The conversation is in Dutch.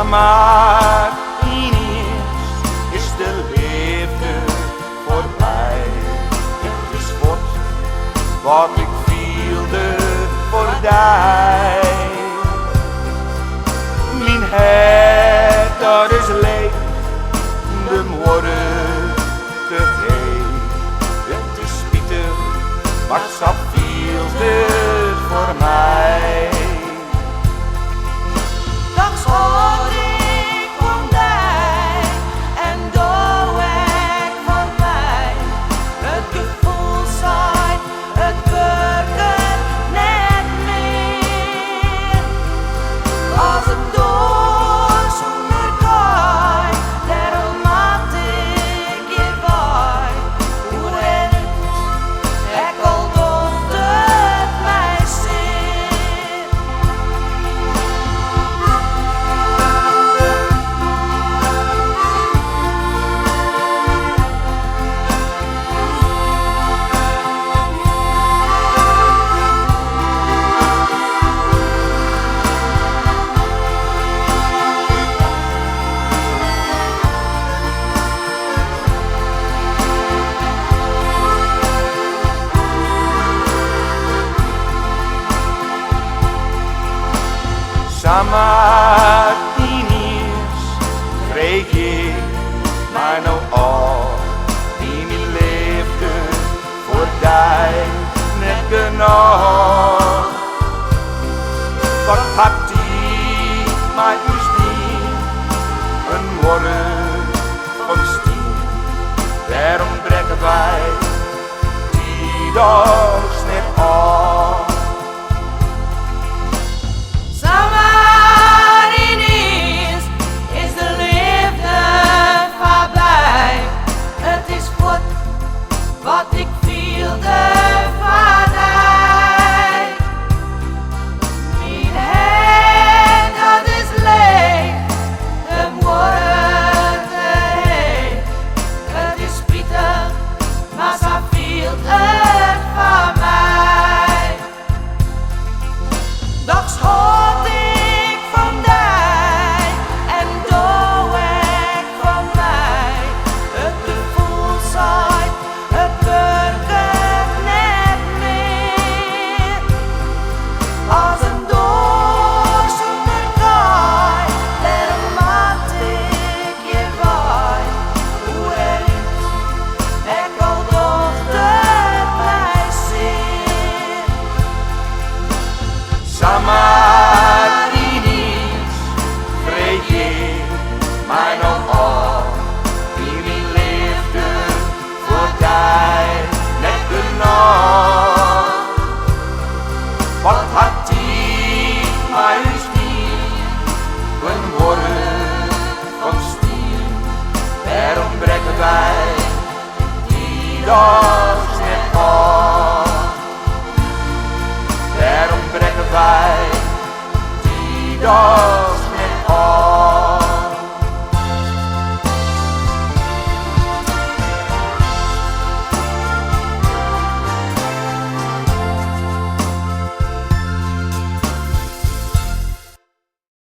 maar ineens is de liefde voorbij. Het is wat ik voelde voor die. Mijn hart dat is leeg, de woorden te heet. Het is spietig, maar zo voelde het voor mij. Dags hoor ik van mij en doe ik van mij. Het gevoel zei, het werken net meer. Als het door zonder kaai, daarom maak ik je bij. Hoe het, ik al dood het mij zit. Sama ineens kreeg ik mij nou al die mijn liefde voor die net genoeg. Wat had die mij gezien, een woorden van steen. Daarom breken wij die dag net af. Wat ik voelde van hij. Mijn hart dat is leeg, de woorden te heet. Het is spietig, maar zo voelt het van mij. Dags hoor ik van mij en doe ik van mij. Het gevoel zei. Als een door zonder kaai, daarom maak ik je bij. Hoe het, ik al dood het mij zit. Sama ineens kreeg ik mij nog al die mijn liefde voor die net genoeg. Wat had die mij gezien, een woorden van steen. Daarom breken wij die dag net af. Daarom breken wij die dag